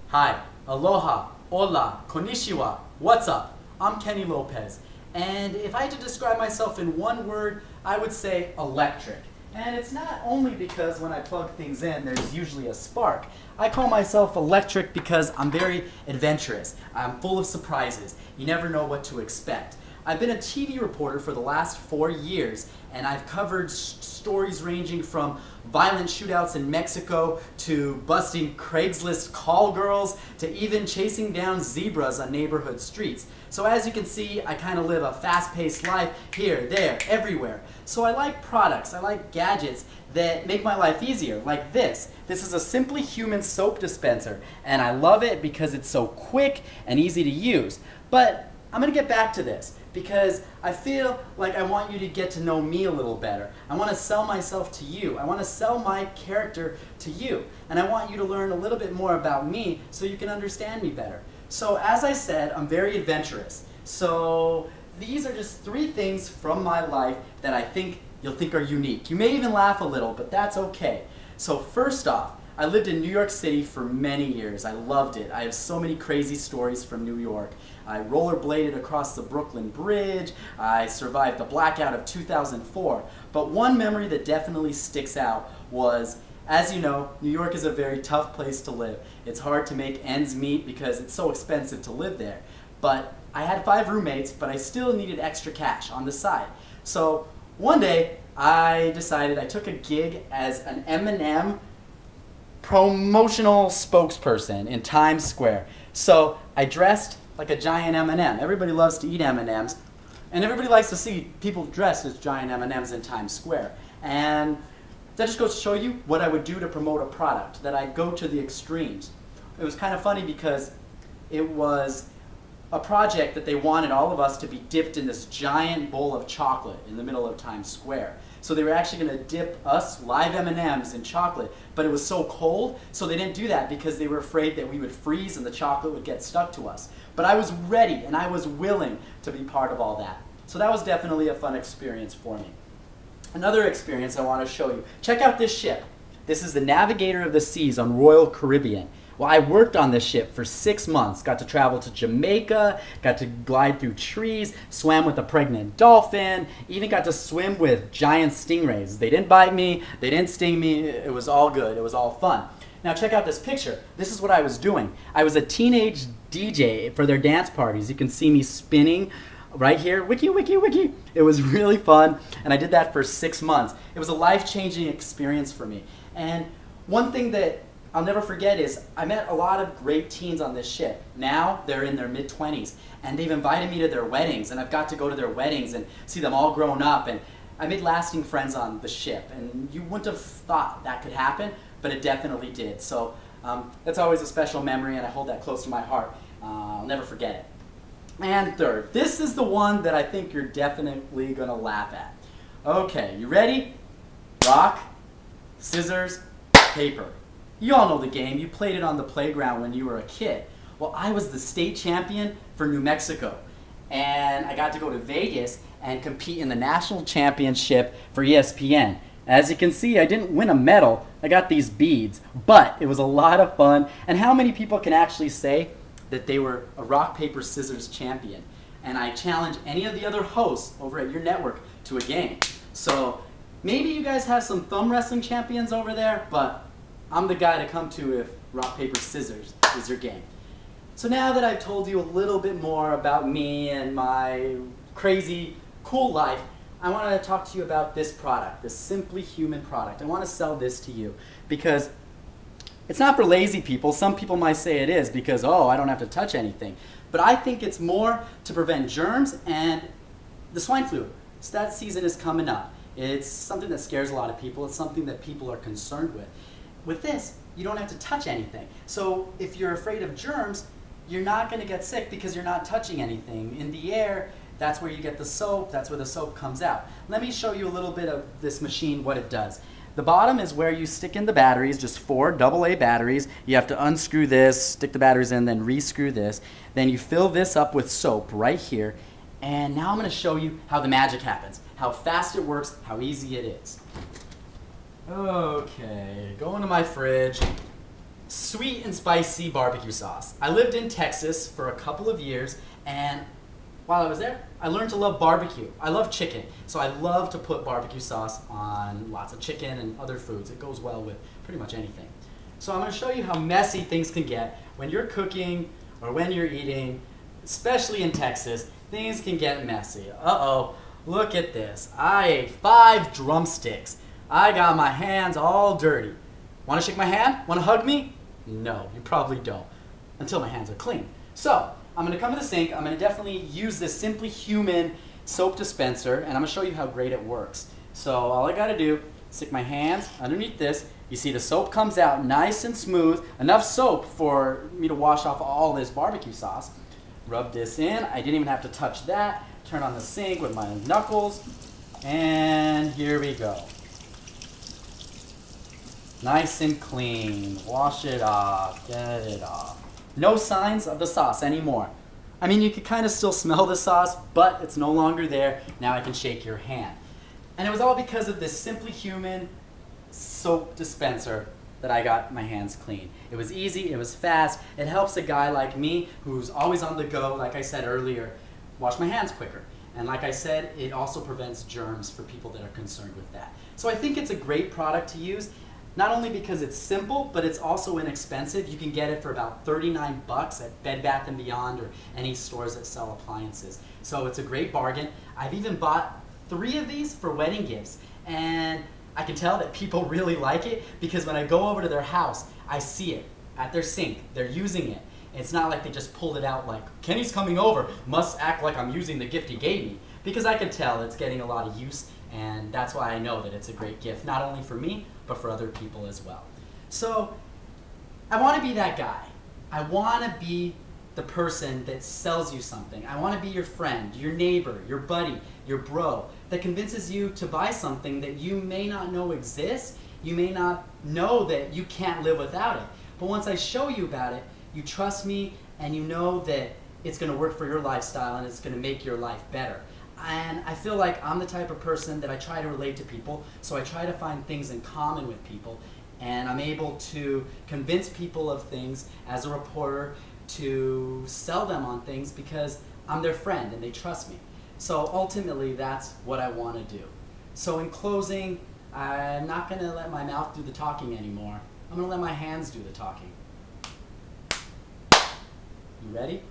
Hi, aloha, hola, konnichiwa, what's up? I'm Kenny Lopez, and if I had to describe myself in one word, I would say electric. And it's not only because when I plug things in, there's usually a spark. I call myself electric because I'm very adventurous. I'm full of surprises. You never know what to expect. I've been a TV reporter for the last 4 years, and I've covered stories ranging from violent shootouts in Mexico to busting Craigslist call girls to even chasing down zebras on neighborhood streets. So as you can see, I kind of live a fast-paced life here, there, everywhere. So I like products, I like gadgets that make my life easier, like this. This is a Simply Human soap dispenser, and I love it because it's so quick and easy to use. But I'm going to get back to this because I feel like I want you to get to know me a little better. I want to sell myself to you. I want to sell my character to you. And I want you to learn a little bit more about me so you can understand me better. So as I said, I'm very adventurous. So these are just 3 things from my life that I think you'll think are unique. You may even laugh a little, but that's okay. So first off, I lived in New York City for many years. I loved it. I have so many crazy stories from New York. I rollerbladed across the Brooklyn Bridge. I survived the blackout of 2004. But one memory that definitely sticks out was, as you know, New York is a very tough place to live. It's hard to make ends meet because it's so expensive to live there. But I had 5 roommates, but I still needed extra cash on the side. So one day, I decided I took a gig as an M&M promotional spokesperson in Times Square. So I dressed like a giant M&M. Everybody loves to eat M&Ms, and everybody likes to see people dressed as giant M&Ms in Times Square. And that just goes to show you what I would do to promote a product, that I go to the extremes. It was kind of funny because it was a project that they wanted all of us to be dipped in this giant bowl of chocolate in the middle of Times Square. So they were actually going to dip us live M&Ms in chocolate, but it was so cold, so they didn't do that because they were afraid that we would freeze and the chocolate would get stuck to us. But I was ready and I was willing to be part of all that. So that was definitely a fun experience for me. Another experience I want to show you. Check out this ship. This is the Navigator of the Seas on Royal Caribbean. Well, I worked on this ship for 6 months, got to travel to Jamaica, got to glide through trees, swam with a pregnant dolphin, even got to swim with giant stingrays. They didn't bite me, they didn't sting me, it was all good, it was all fun. Now check out this picture. This is what I was doing. I was a teenage DJ for their dance parties. You can see me spinning right here, wiki, wiki, wiki. It was really fun, and I did that for 6 months. It was a life-changing experience for me. And one thing that I'll never forget is I met a lot of great teens on this ship. Now they're in their mid-20s, and they've invited me to their weddings, and I've got to go to their weddings and see them all grown up, and I made lasting friends on the ship. And you wouldn't have thought that could happen, but it definitely did. So that's always a special memory, and I hold that close to my heart. I'll never forget it. And third, this is the one that I think you're definitely going to laugh at. Okay, you ready? Rock, scissors, paper. You all know the game. You played it on the playground when you were a kid. Well, I was the state champion for New Mexico. And I got to go to Vegas and compete in the national championship for ESPN. As you can see, I didn't win a medal. I got these beads. But it was a lot of fun. And how many people can actually say that they were a rock, paper, scissors champion? And I challenge any of the other hosts over at your network to a game. So maybe you guys have some thumb wrestling champions over there, but I'm the guy to come to if rock, paper, scissors is your game. So now that I've told you a little bit more about me and my crazy, cool life, I want to talk to you about this product, this Simply Human product. I want to sell this to you because it's not for lazy people. Some people might say it is because, oh, I don't have to touch anything. But I think it's more to prevent germs and the swine flu. So that season is coming up. It's something that scares a lot of people. It's something that people are concerned with. With this, you don't have to touch anything. So if you're afraid of germs, you're not going to get sick because you're not touching anything. In the air, that's where you get the soap, that's where the soap comes out. Let me show you a little bit of this machine, what it does. The bottom is where you stick in the batteries, just 4 AA batteries. You have to unscrew this, stick the batteries in, then rescrew this. Then you fill this up with soap right here. And now I'm going to show you how the magic happens, how fast it works, how easy it is. Okay, go into my fridge. sweet and spicy barbecue sauce. I lived in Texas for a couple of years, and while I was there, I learned to love barbecue. I love chicken, so I love to put barbecue sauce on lots of chicken and other foods. It goes well with pretty much anything. So I'm going to show you how messy things can get when you're cooking or when you're eating, especially in Texas. Things can get messy. Uh-oh, look at this. I ate 5 drumsticks. I got my hands all dirty. Want to shake my hand? Want to hug me? No, you probably don't, until my hands are clean. So, I'm going to come to the sink. I'm going to definitely use this Simply Human soap dispenser, and I'm going to show you how great it works. So, all I got to do, stick my hands underneath this. You see the soap comes out nice and smooth, enough soap for me to wash off all this barbecue sauce. Rub this in. I didn't even have to touch that. Turn on the sink with my knuckles, and here we go. Nice and clean. Wash it off. Get it off. No signs of the sauce anymore. I mean, you could kind of still smell the sauce, but it's no longer there. Now I can shake your hand. And it was all because of this Simply Human soap dispenser that I got my hands clean. It was easy, it was fast, it helps a guy like me who's always on the go, like I said earlier, wash my hands quicker. And like I said, it also prevents germs for people that are concerned with that. So I think it's a great product to use, not only because it's simple, but it's also inexpensive. You can get it for about 39 bucks at Bed Bath & Beyond or any stores that sell appliances. So it's a great bargain. I've even bought 3 of these for wedding gifts, and I can tell that people really like it because when I go over to their house, I see it at their sink. They're using it. It's not like they just pulled it out like, Kenny's coming over, must act like I'm using the gift he gave me. Because I can tell it's getting a lot of use, and that's why I know that it's a great gift, not only for me, but for other people as well. So, I want to be that guy. I want to be the person that sells you something. I want to be your friend, your neighbor, your buddy, your bro, that convinces you to buy something that you may not know exists, you may not know that you can't live without it. But once I show you about it, you trust me and you know that it's going to work for your lifestyle and it's going to make your life better. And I feel like I'm the type of person that I try to relate to people, so I try to find things in common with people, and I'm able to convince people of things as a reporter to sell them on things because I'm their friend and they trust me. So ultimately, that's what I want to do. So in closing, I'm not going to let my mouth do the talking anymore. I'm going to let my hands do the talking. You ready?